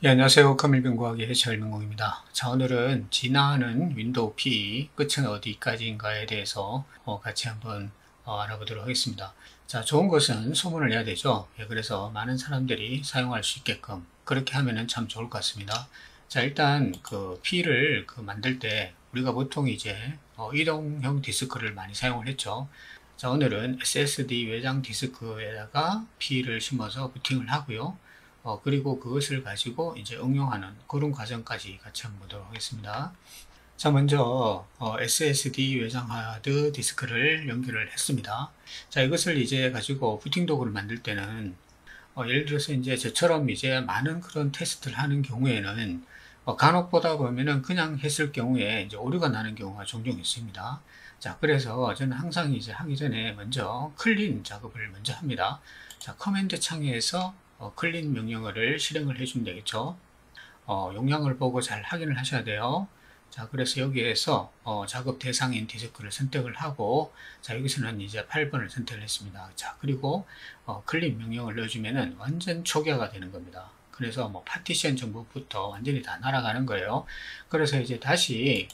예, 안녕하세요. 커밀병과학의 해철민공입니다. 자, 오늘은 진화하는 윈도우 P 끝은 어디까지인가에 대해서 같이 한번 알아보도록 하겠습니다. 자, 좋은 것은 소문을 내야 되죠. 예, 그래서 많은 사람들이 사용할 수 있게끔 그렇게 하면은 참 좋을 것 같습니다. 자, 일단 그 P를 만들 때 우리가 보통 이제 이동형 디스크를 많이 사용을 했죠. 자, 오늘은 SSD 외장 디스크에다가 P를 심어서 부팅을 하고요. 그리고 그것을 가지고 이제 응용하는 그런 과정까지 같이 한번 보도록 하겠습니다. 자, 먼저 SSD 외장 하드 디스크를 연결을 했습니다. 자, 이것을 이제 가지고 부팅 도구를 만들 때는 예를 들어서 이제 저처럼 이제 많은 그런 테스트를 하는 경우에는 간혹 보다 보면은 그냥 했을 경우에 이제 오류가 나는 경우가 종종 있습니다. 자, 그래서 저는 항상 이제 하기 전에 먼저 클린 작업을 먼저 합니다. 자, 커맨드 창에서 클린 명령어를 실행을 해주면 되겠죠. 용량을 보고 잘 확인을 하셔야 돼요. 자, 그래서 여기에서 작업 대상인 디스크를 선택을 하고, 자, 여기서는 이제 8번을 선택을 했습니다. 자, 그리고 클린 명령을 넣어주면은 완전 초기화가 되는 겁니다. 그래서 뭐 파티션 정보부터 완전히 다 날아가는 거예요. 그래서 이제 다시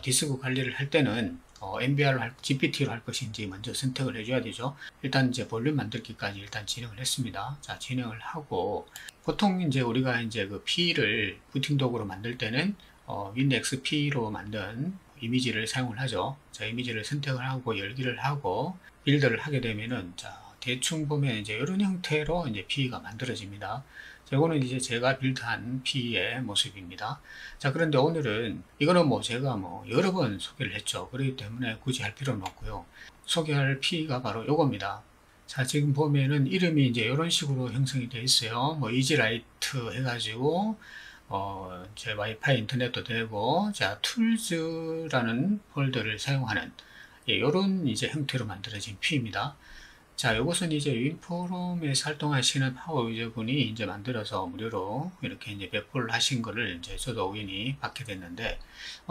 디스크 관리를 할 때는 MBR로 GPT로 할 것인지 먼저 선택을 해줘야 되죠. 일단 이제 볼륨 만들기까지 일단 진행을 했습니다. 자, 진행을 하고 보통 이제 우리가 이제 그 P를 부팅 도구로 만들 때는 WinXP로 만든 이미지를 사용을 하죠. 자, 이미지를 선택을 하고 열기를 하고 빌드를 하게 되면은 자, 대충 보면 이제 이런 형태로 이제 P가 만들어집니다. 자, 이거는 이제 제가 빌드한 P의 모습입니다. 자, 그런데 오늘은 이거는 뭐 제가 뭐 여러 번 소개를 했죠. 그렇기 때문에 굳이 할 필요는 없고요. 소개할 P가 바로 요겁니다. 자, 지금 보면은 이름이 이제 이런 식으로 형성이 되어 있어요. 뭐 이지라이트 해가지고 제 와이파이 인터넷도 되고, 자, 툴즈라는 폴더를 사용하는 이런 이제 형태로 만들어진 P입니다. 자, 이것은 이제 윈포럼에서 활동하시는 파워 유저분이 이제 만들어서 무료로 이렇게 이제 배포를 하신 거를 이제 저도 우연히 받게 됐는데,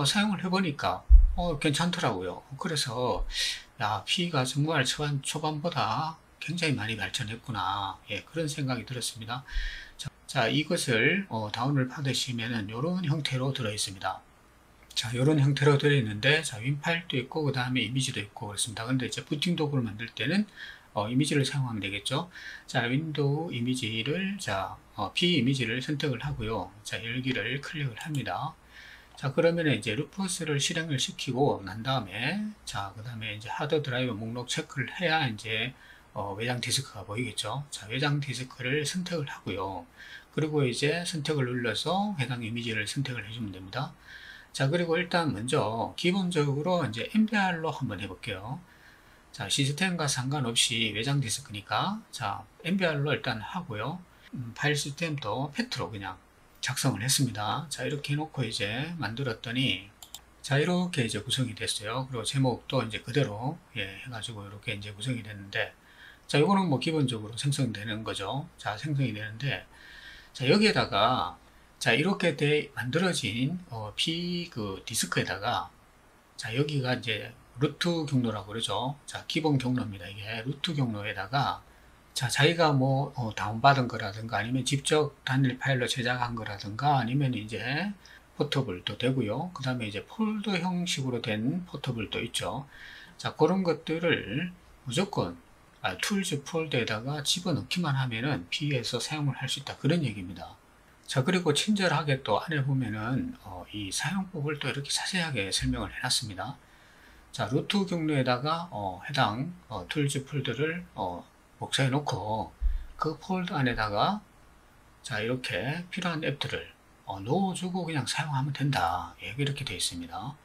사용을 해보니까, 괜찮더라고요. 그래서, 야, P가 정말 초반보다 굉장히 많이 발전했구나. 예, 그런 생각이 들었습니다. 자, 이것을 다운을 받으시면은 이런 형태로 들어 있습니다. 자, 이런 형태로 되어 있는데, 자, 윈파일도 있고, 그 다음에 이미지도 있고, 그렇습니다. 근데 이제 부팅 도구를 만들 때는, 이미지를 사용하면 되겠죠. 자, 윈도우 이미지를, 자, P 이미지를 선택을 하고요. 자, 열기를 클릭을 합니다. 자, 그러면 이제 루퍼스를 실행을 시키고 난 다음에, 자, 그 다음에 이제 하드 드라이브 목록 체크를 해야 이제, 외장 디스크가 보이겠죠. 자, 외장 디스크를 선택을 하고요. 그리고 이제 선택을 눌러서 해당 이미지를 선택을 해주면 됩니다. 자, 그리고 일단 먼저 기본적으로 이제 MBR로 한번 해볼게요. 자, 시스템과 상관없이 외장 디스크니까 자, MBR로 일단 하고요. 파일 시스템도 패트로 그냥 작성을 했습니다. 자, 이렇게 해놓고 이제 만들었더니 자, 이렇게 이제 구성이 됐어요. 그리고 제목도 이제 그대로 해가지고 이렇게 이제 구성이 됐는데, 자, 이거는 뭐 기본적으로 생성되는 거죠. 자, 생성이 되는데, 자, 여기에다가 자, 이렇게 만들어진 P 그 디스크에다가 자, 여기가 이제 루트 경로라고 그러죠. 자, 기본 경로입니다. 이게 루트 경로에다가 자, 자기가 뭐 다운받은 거라든가 아니면 직접 단일 파일로 제작한 거라든가 아니면 이제 포터블도 되고요. 그 다음에 이제 폴더 형식으로 된 포터블도 있죠. 자, 그런 것들을 무조건 툴즈 폴더에다가 집어넣기만 하면은 P에서 사용을 할 수 있다. 그런 얘기입니다. 자, 그리고 친절하게 또 안에 보면은 이 사용법을 또 이렇게 자세하게 설명을 해놨습니다. 자, 루트 경로에다가 해당 툴즈 폴더를 복사해 놓고 그 폴더 안에다가 자, 이렇게 필요한 앱들을 넣어주고 그냥 사용하면 된다. 예, 이렇게 되어 있습니다.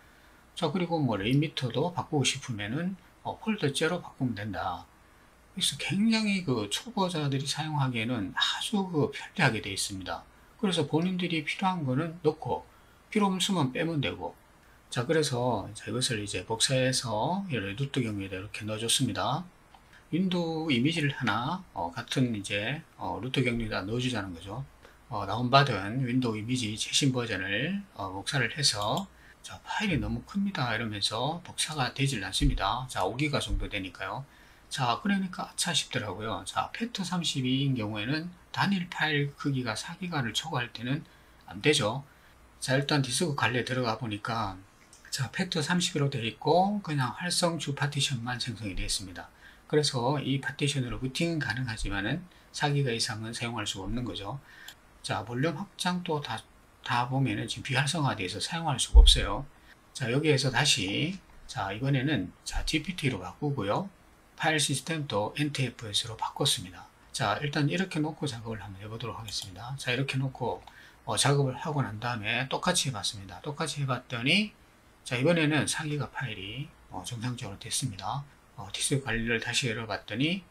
자, 그리고 뭐 레인미터도 바꾸고 싶으면은 폴더째로 바꾸면 된다. 그래서 굉장히 그 초보자들이 사용하기에는 아주 그 편리하게 되어 있습니다. 그래서 본인들이 필요한 거는 넣고 필요 없으면 빼면 되고, 자, 그래서 이것을 이제 복사해서 루트 경로에다 이렇게 넣어줬습니다. 윈도우 이미지를 하나 같은 이제 루트 경로에다 넣어주자는 거죠. 다운받은 윈도우 이미지 최신 버전을 복사를 해서 자, 파일이 너무 큽니다 이러면서 복사가 되질 않습니다. 자, 5기가 정도 되니까요. 자, 그러니까 아차 싶더라고요. 자, FAT32인 경우에는 단일 파일 크기가 4기가를 초과할 때는 안 되죠. 자, 일단 디스크 관리에 들어가 보니까 자, FAT30으로 되어 있고 그냥 활성주 파티션만 생성이 되어 있습니다. 그래서 이 파티션으로 부팅은 가능하지만은 4기가 이상은 사용할 수가 없는 거죠. 자, 볼륨 확장도 다 보면은 지금 비활성화되어서 사용할 수가 없어요. 자, 여기에서 다시 자, 이번에는 자, GPT로 바꾸고요. 파일 시스템도 NTFS로 바꿨습니다. 자, 일단 이렇게 놓고 작업을 한번 해보도록 하겠습니다. 자, 이렇게 놓고 작업을 하고 난 다음에 똑같이 해봤습니다. 똑같이 해봤더니 자, 이번에는 4기가 파일이 정상적으로 됐습니다. 디스크 관리를 다시 열어봤더니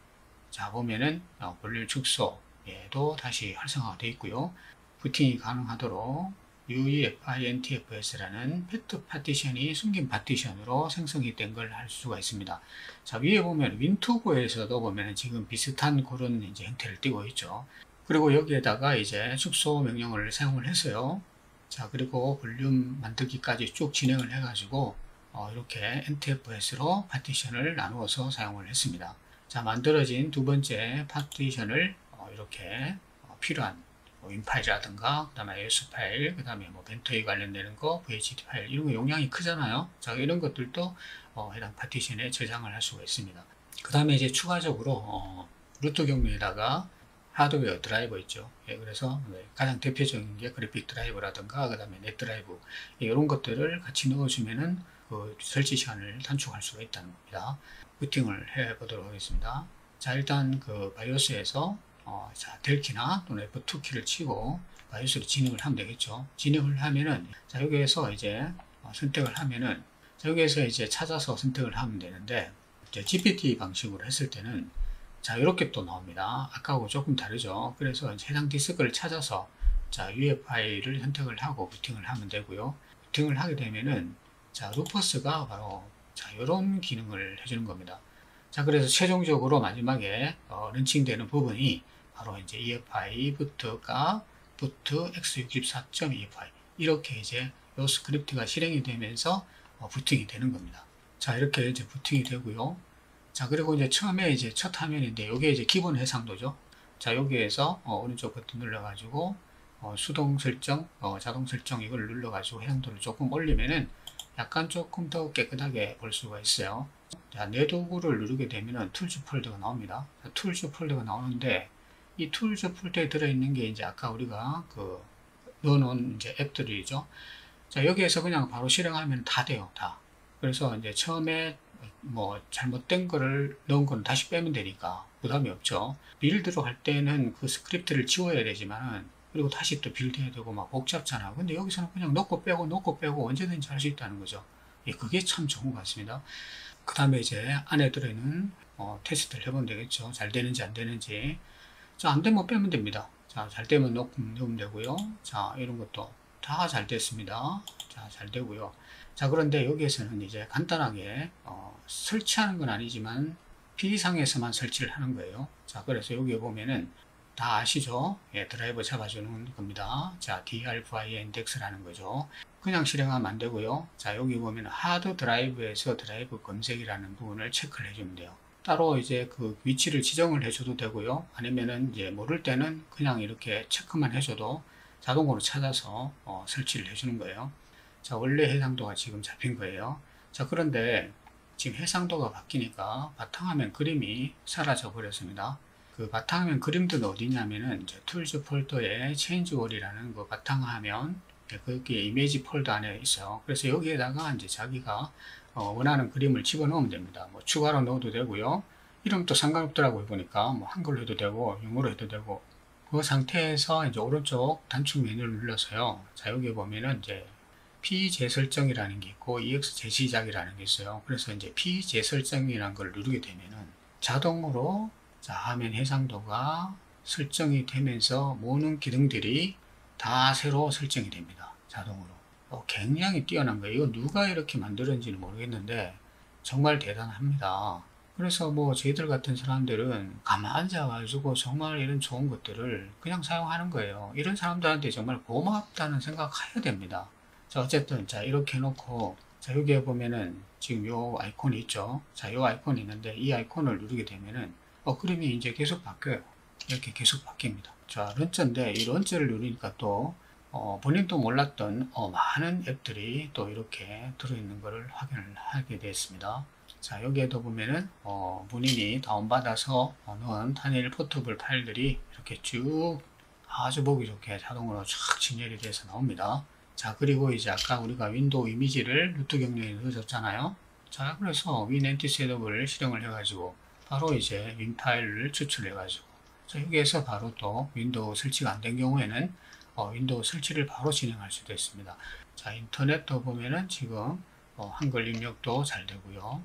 자, 보면은 볼륨 축소에도 다시 활성화가 되어 있고요. 부팅이 가능하도록 UEFI NTFS라는 패트 파티션이 숨긴 파티션으로 생성이 된 걸 할 수가 있습니다. 자, 위에 보면 윈투고에서도 보면 지금 비슷한 그런 이제 형태를 띠고 있죠. 그리고 여기에다가 이제 축소 명령어를 사용을 했어요. 자, 그리고 볼륨 만들기까지 쭉 진행을 해가지고 이렇게 NTFS로 파티션을 나누어서 사용을 했습니다. 자, 만들어진 두 번째 파티션을 이렇게 필요한 윈 파일이라든가, 그 다음에 AS 파일, 그 다음에 뭐 벤토에 관련되는 거, VHD 파일, 이런 거 용량이 크잖아요. 자, 이런 것들도 해당 파티션에 저장을 할 수가 있습니다. 그 다음에 이제 추가적으로 루트 경로에다가 하드웨어 드라이버 있죠. 예, 그래서 가장 대표적인 게 그래픽 드라이버라든가, 그 다음에 넷 드라이브, 이런 것들을 같이 넣어주면은 그 설치 시간을 단축할 수가 있다는 겁니다. 부팅을 해 보도록 하겠습니다. 자, 일단 그 바이오스에서 자, 델키나 또는 F2키를 치고 바이오스로 진행을 하면 되겠죠. 진행을 하면은 자, 여기에서 이제 선택을 하면은 자, 여기에서 이제 찾아서 선택을 하면 되는데 이제 GPT 방식으로 했을 때는 자, 이렇게 또 나옵니다. 아까하고 조금 다르죠. 그래서 해당 디스크를 찾아서 자, UEFI를 선택을 하고 부팅을 하면 되고요. 부팅을 하게 되면은 자, 루퍼스가 바로 자, 이런 기능을 해주는 겁니다. 자, 그래서 최종적으로 마지막에 런칭되는 부분이 바로 이제 EFI 부트가 부트 x64.EFI 이렇게 이제 이 스크립트가 실행이 되면서 부팅이 되는 겁니다. 자, 이렇게 이제 부팅이 되고요. 자, 그리고 이제 처음에 이제 첫 화면인데 이게 이제 기본 해상도죠. 자, 여기에서 오른쪽 버튼 눌러가지고 수동 설정, 자동 설정 이걸 눌러가지고 해상도를 조금 올리면은 약간 조금 더 깨끗하게 볼 수가 있어요. 자, 내 도구를 누르게 되면은 툴즈 폴더가 나옵니다. 자, 툴즈 폴더가 나오는데 이 툴즈 폴더에 들어있는 게 이제 아까 우리가 그 넣어놓은 이제 앱들이죠. 자, 여기에서 그냥 바로 실행하면 다 돼요, 다. 그래서 이제 처음에 뭐 잘못된 거를 넣은 건 다시 빼면 되니까 부담이 없죠. 빌드로 할 때는 그 스크립트를 지워야 되지만은 그리고 다시 또 빌드해야 되고 막 복잡잖아. 근데 여기서는 그냥 넣고 빼고 언제든지 할 수 있다는 거죠. 예, 그게 참 좋은 것 같습니다. 그 다음에 이제 안에 들어있는 테스트를 해보면 되겠죠. 잘 되는지 안 되는지. 자, 안 되면 빼면 됩니다. 자, 잘 되면 넣으면 되고요. 자, 이런 것도 다 잘 됐습니다. 자, 잘 되고요. 자, 그런데 여기에서는 이제 간단하게 설치하는 건 아니지만 P상에서만 설치를 하는 거예요. 자, 그래서 여기 보면은 다 아시죠? 예, 드라이버 잡아주는 겁니다. 자, DRVI 인덱스라는 거죠. 그냥 실행하면 안 되고요. 자, 여기 보면 하드 드라이브에서 드라이브 검색이라는 부분을 체크를 해주면 돼요. 따로 이제 그 위치를 지정을 해줘도 되고요. 아니면은 이제 모를 때는 그냥 이렇게 체크만 해줘도 자동으로 찾아서 설치를 해주는 거예요. 자, 원래 해상도가 지금 잡힌 거예요. 자, 그런데 지금 해상도가 바뀌니까 바탕화면 그림이 사라져 버렸습니다. 그 바탕화면 그림들은 어디냐면은 이제 툴즈 폴더에 체인지월이라는 그 바탕화면 거기에 이미지 폴더 안에 있어요. 그래서 여기에다가 이제 자기가 원하는 그림을 집어넣으면 됩니다. 뭐 추가로 넣어도 되고요. 이름도 상관없더라고요. 보니까 뭐 한글로 해도 되고 영어로 해도 되고 그 상태에서 이제 오른쪽 단축 메뉴를 눌러서요. 자, 여기 보면은 이제 피재설정이라는 게 있고 EX 재시작이라는 게 있어요. 그래서 이제 피재설정이라는 걸 누르게 되면은 자동으로 자, 화면 해상도가 설정이 되면서 모든 기능들이 다 새로 설정이 됩니다. 자동으로. 굉장히 뛰어난 거예요. 이거 누가 이렇게 만들었는지는 모르겠는데 정말 대단합니다. 그래서 뭐 저희들 같은 사람들은 가만 앉아가지고 정말 이런 좋은 것들을 그냥 사용하는 거예요. 이런 사람들한테 정말 고맙다는 생각 해야 됩니다. 자, 어쨌든 자, 이렇게 해놓고 자, 여기에 보면은 지금 요 아이콘이 있죠. 자, 요 아이콘이 있는데 이 아이콘을 누르게 되면은 그림이 이제 계속 바뀌어요. 이렇게 계속 바뀝니다. 자, 런처인데 이 런처를 누르니까 또 본인도 몰랐던 많은 앱들이 또 이렇게 들어있는 것을 확인을 하게 되었습니다. 자, 여기에도 보면은 본인이 다운받아서 넣은 단일 포터블 파일들이 이렇게 쭉 아주 보기 좋게 자동으로 쫙 진열이 돼서 나옵니다. 자, 그리고 이제 아까 우리가 윈도우 이미지를 루트 경로에 넣어줬잖아요. 자, 그래서 윈 엔티 셋업을 실행을 해가지고 바로 이제 윈 파일을 추출해가지고 자, 여기에서 바로 또 윈도우 설치가 안 된 경우에는 윈도우 설치를 바로 진행할 수도 있습니다. 자, 인터넷도 보면은 지금 한글 입력도 잘 되고요.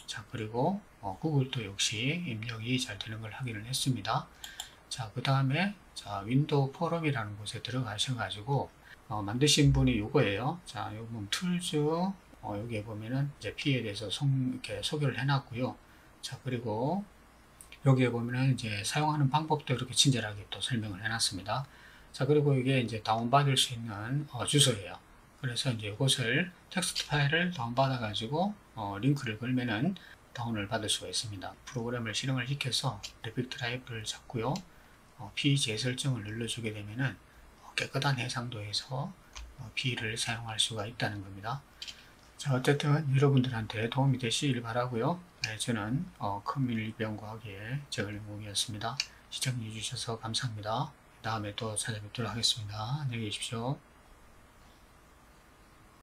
자, 그리고 구글도 역시 입력이 잘 되는 걸 확인을 했습니다. 자, 그 다음에 자, 윈도우 포럼이라는 곳에 들어가셔가지고 만드신 분이 요거예요. 자, 요 보면 툴즈 여기에 보면은 이제 P에 대해서 이렇게 소개를 해놨고요. 자, 그리고 여기에 보면은 이제 사용하는 방법도 이렇게 친절하게 또 설명을 해놨습니다. 자, 그리고 이게 이제 다운받을 수 있는 주소예요. 그래서 이제 이것을 텍스트 파일을 다운받아 가지고 링크를 걸면은 다운을 받을 수가 있습니다. 프로그램을 실행을 시켜서 그래픽 드라이브를 잡고요. 비재설정을 눌러주게 되면은 깨끗한 해상도에서 B를 사용할 수가 있다는 겁니다. 자, 어쨌든 여러분들한테 도움이 되시길 바라고요. 네, 저는 커뮤니티병과학의 재활용공이었습니다. 시청해 주셔서 감사합니다. 다음에 또 찾아뵙도록 하겠습니다. 안녕히 계십시오.